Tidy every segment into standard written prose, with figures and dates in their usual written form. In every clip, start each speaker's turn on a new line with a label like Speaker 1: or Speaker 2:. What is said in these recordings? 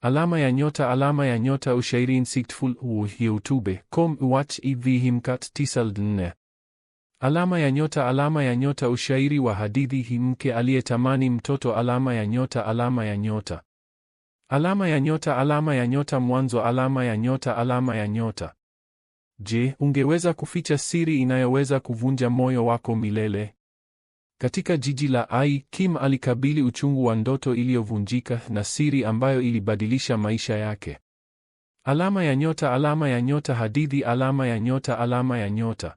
Speaker 1: Alama ya nyota ushairi insightful YouTube.com watch himkat tisaldne. Alama ya nyota ushairi wa hadithi hi mke aliyetamani mtoto. Alama ya nyota mwanzo. Alama ya nyota. Je, ungeweza kuficha siri inayoweza kuvunja moyo wako milele? Katika jiji la Ai, Kim alikabili uchungu wa ndoto iliyovunjika na siri ambayo ilibadilisha maisha yake. Alama ya nyota hadithi. Alama ya nyota.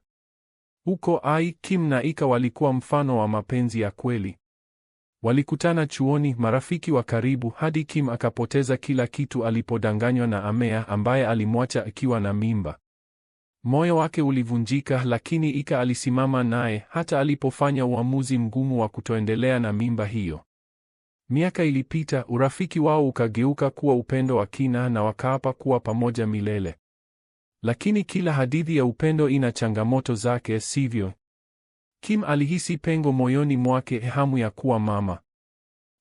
Speaker 1: Huko Ai, Kim na Ika walikuwa mfano wa mapenzi ya kweli. Walikutana chuoni, marafiki wa karibu, hadi Kim akapoteza kila kitu alipodanganywa na Amea ambaye alimwacha akiwa na mimba. Moyo wake ulivunjika, lakini Ika alisimama naye hata alipofanya uamuzi mgumu wa kutoendelea na mimba hiyo. Miaka ilipita, urafiki wao ukageuka kuwa upendo wa kina na wakaapa kuwa pamoja milele. Lakini kila hadithi ya upendo ina changamoto zake, sivyo? Kim alihisi pengo moyoni mwake, hamu ya kuwa mama.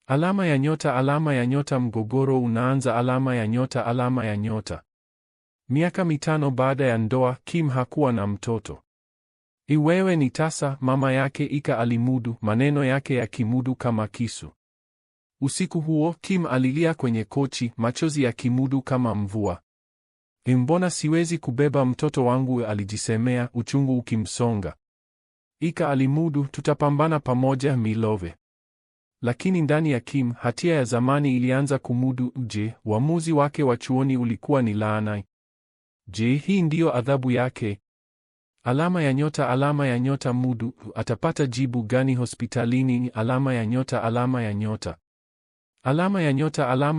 Speaker 1: Alama ya nyota mgogoro unaanza. Alama ya nyota. Miaka 5 baada ya ndoa, Kim hakuwa na mtoto. Wewe ni tasa, mama yake Ika alimudu, maneno yake yakimudu kama kisu. Usiku huo, Kim alilia kwenye kochi, machozi yakimudu kama mvua. Mbona siwezi kubeba mtoto wangu, alijisemea, uchungu ukimsonga. Ika alimudu, tutapambana pamoja milove. Lakini ndani ya Kim, hatia ya zamani ilianza kumudu. Je, uamuzi wake wa chuoni ulikuwa ni laana? Je, hii ndiyo adhabu yake? Alama ya nyota mudu, atapata jibu gani hospitalini? Alama ya nyota. Alama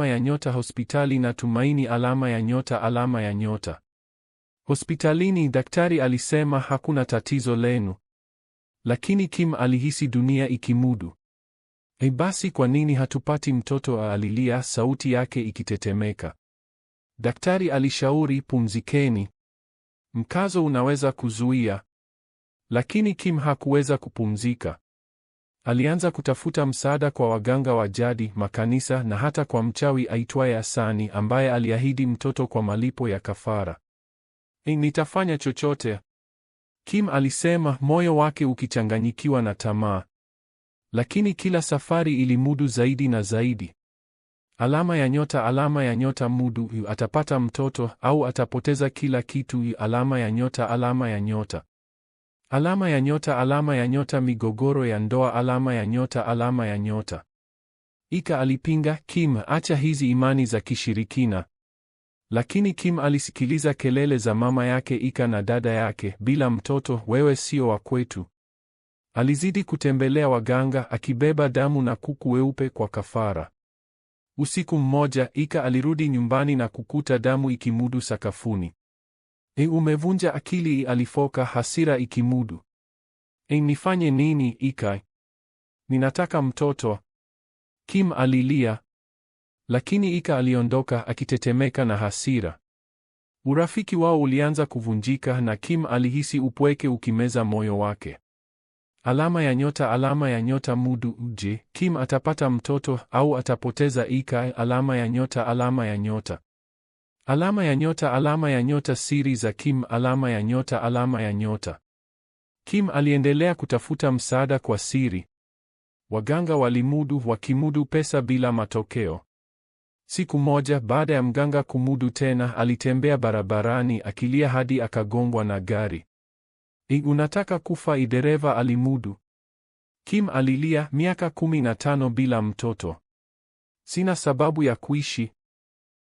Speaker 1: ya nyota hospitali na tumaini. Alama ya nyota. Hospitalini daktari alisema hakuna tatizo lenu. Lakini Kim alihisi dunia ikimudu. Basi kwa nini hatupati mtoto? Alilia, sauti yake ikitetemeka. Daktari alishauri, pumzikeni. Mkazo unaweza kuzuia. Lakini Kim hakuweza kupumzika. Alianza kutafuta msaada kwa waganga wa jadi, makanisa na hata kwa mchawi aitwaye Asani ambaye aliahidi mtoto kwa malipo ya kafara. Nitafanya chochote, Kim alisema, moyo wake ukichanganyikiwa na tamaa. Lakini kila safari ilimudu zaidi na zaidi. Alama ya nyota mudu, atapata mtoto au atapoteza kila kitu? Alama ya nyota. Alama ya nyota migogoro ya ndoa. Alama ya nyota. Ika alipinga, Kim, acha hizi imani za kishirikina. Lakini Kim alisikiliza kelele za mama yake Ika na dada yake, bila mtoto wewe sio wa kwetu. Alizidi kutembelea waganga, akibeba damu na kuku weupe kwa kafara. Usiku mmoja, Ika alirudi nyumbani na kukuta damu ikimudu sakafuni. Umevunja akili, alifoka, hasira ikimudu. Nifanye nini Ika? Ninataka mtoto, Kim alilia. Lakini Ika aliondoka akitetemeka na hasira. Urafiki wao ulianza kuvunjika na Kim alihisi upweke ukimeza moyo wake. Alama ya nyota mudu. Je, Kim atapata mtoto au atapoteza Ika? Alama ya nyota. Alama ya nyota siri za Kim. Alama ya nyota. Kim aliendelea kutafuta msaada kwa siri. Waganga walimudu, wakimudu pesa bila matokeo. Siku moja baada ya mganga kumudu tena, alitembea barabarani akilia hadi akagongwa na gari. Unataka kufa? Dereva alimudu. Kim alilia, miaka 15 bila mtoto. Sina sababu ya kuishi.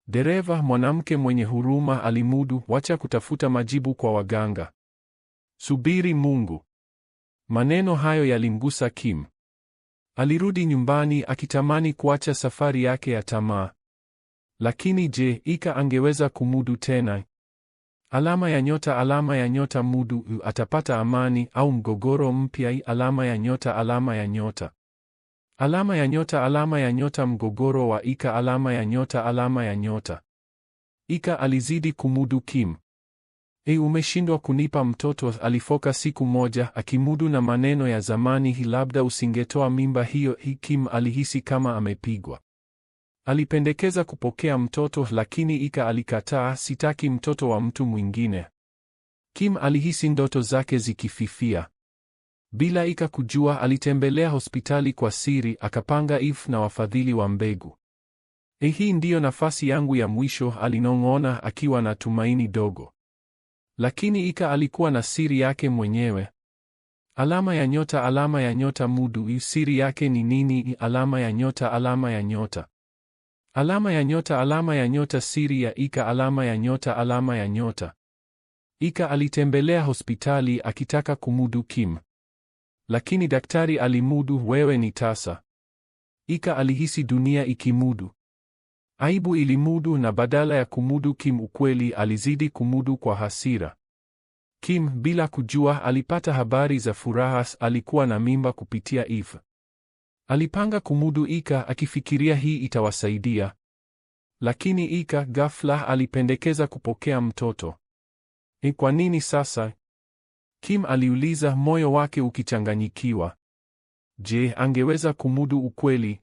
Speaker 1: Dereva, mwanamke mwenye huruma, alimudu, wacha kutafuta majibu kwa waganga. Subiri Mungu. Maneno hayo yalimgusa Kim. Alirudi nyumbani akitamani kuacha safari yake ya tamaa. Lakini je, Ika angeweza kumudu tena? Alama ya nyota mudu, atapata amani au mgogoro mpya? Alama ya nyota. Alama ya nyota mgogoro wa Ika. Alama ya nyota. Ika alizidi kumudu Kim. Umeshindwa kunipa mtoto, alifoka siku moja, akimudu na maneno ya zamani, labda usingetoa mimba hiyo. Kim alihisi kama amepigwa. Alipendekeza kupokea mtoto, lakini Ika alikataa, sitaki mtoto wa mtu mwingine. Kim alihisi ndoto zake zikififia. Bila Ika kujua, alitembelea hospitali kwa siri, akapanga IVF na wafadhili wa mbegu. Hii ndiyo nafasi yangu ya mwisho, alinong'ona akiwa na tumaini dogo. Lakini Ika alikuwa na siri yake mwenyewe. Alama ya nyota, alama ya nyota mudu. Siri yake ni nini? Alama ya nyota, alama ya nyota. Alama ya nyota, alama ya nyota. Siri ya Ika, alama ya nyota, alama ya nyota. Ika alitembelea hospitali akitaka kumudu Kim. Lakini daktari alimudu, wewe ni tasa. Ika alihisi dunia ikimudu. Aibu ilimudu, na badala ya kumudu Kim ukweli, alizidi kumudu kwa hasira. Kim, bila kujua, alipata habari za furaha, alikuwa na mimba kupitia IVF. Alipanga kumudu Ika akifikiria hii itawasaidia. Lakini Ika ghafla alipendekeza kupokea mtoto. Kwa nini sasa? Kim aliuliza, moyo wake ukichanganyikiwa. Je, angeweza kumudu ukweli?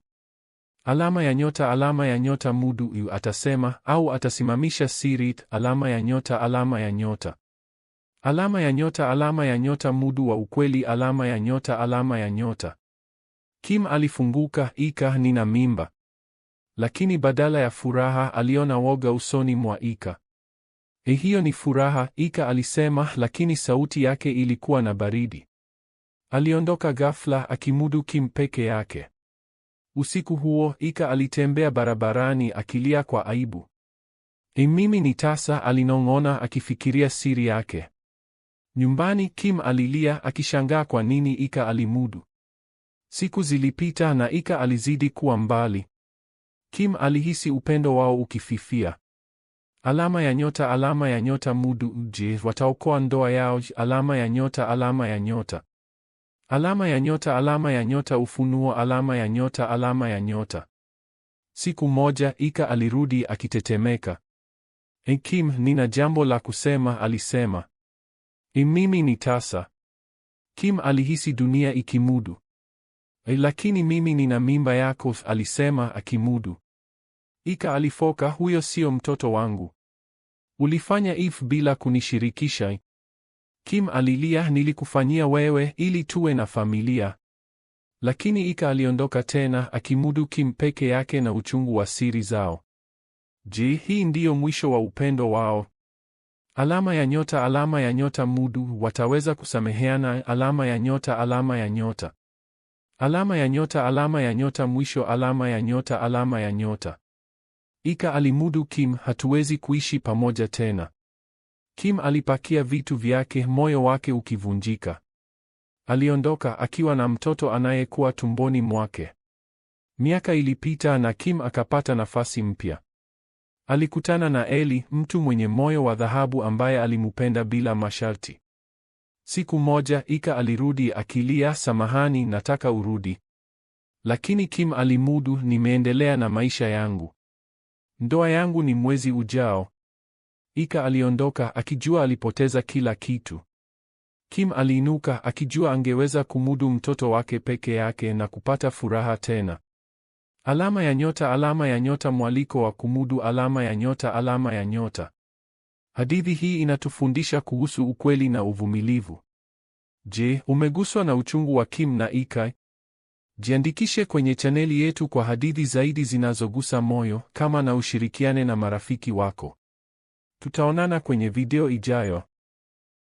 Speaker 1: Alama ya nyota, alama ya nyota mudu, atasema au atasimamisha siri? Alama ya nyota, alama ya nyota. Alama ya nyota, alama ya nyota mudu wa ukweli, alama ya nyota, alama ya nyota. Kim alifunguka, Ika, nina mimba. Lakini badala ya furaha aliona woga usoni mwa Ika. Hiyo ni furaha, Ika alisema, lakini sauti yake ilikuwa na baridi. Aliondoka ghafla akimudu Kim peke yake. Usiku huo Ika alitembea barabarani akilia kwa aibu. Mimi ni tasa, alinong'ona akifikiria siri yake. Nyumbani Kim alilia akishangaa kwa nini Ika alimudu. Siku zilipita na Ika alizidi kuwa mbali. Kim alihisi upendo wao ukififia. Alama ya nyota, alama ya nyota mudu. Je, wataokoa ndoa yao? Alama ya nyota, alama ya nyota. Alama ya nyota, alama ya nyota. Ufunuo, alama ya nyota, alama ya nyota. Siku moja Ika alirudi akitetemeka. Kim, nina jambo la kusema, alisema. Mimi ni tasa. Kim alihisi dunia ikimudu. Lakini mimi nina mimba yako, alisema akimudu. Ika alifoka, huyo sio mtoto wangu. Ulifanya IVF bila kunishirikisha. Kim alilia, nilikufanyia wewe ili tuwe na familia. Lakini Ika aliondoka tena akimudu Kim peke yake na uchungu wa siri zao. Je, hii ndiyo mwisho wa upendo wao? Alama ya nyota, alama ya nyota mudu. Wataweza kusameheana? Alama ya nyota, alama ya nyota. Alama ya nyota, alama ya nyota. Mwisho, alama ya nyota, alama ya nyota. Ika alimudu Kim, hatuwezi kuishi pamoja tena. Kim alipakia vitu vyake, moyo wake ukivunjika. Aliondoka akiwa na mtoto anayekuwa tumboni mwake. Miaka ilipita na Kim akapata nafasi mpya. Alikutana na Eli, mtu mwenye moyo wa dhahabu ambaye alimupenda bila masharti. Siku moja Ika alirudi akilia, samahani, nataka urudi. Lakini Kim alimudu, nimeendelea na maisha yangu. Ndoa yangu ni mwezi ujao. Ika aliondoka akijua alipoteza kila kitu. Kim aliinuka akijua angeweza kumudu mtoto wake peke yake na kupata furaha tena. Alama ya nyota, alama ya nyota. Mwaliko wa kumudu, alama ya nyota, alama ya nyota. Hadithi hii inatufundisha kuhusu ukweli na uvumilivu. Je, umeguswa na uchungu wa Kim na Ika? Jiandikishe kwenye chaneli yetu kwa hadithi zaidi zinazogusa moyo, kama na ushirikiane na marafiki wako. Tutaonana kwenye video ijayo.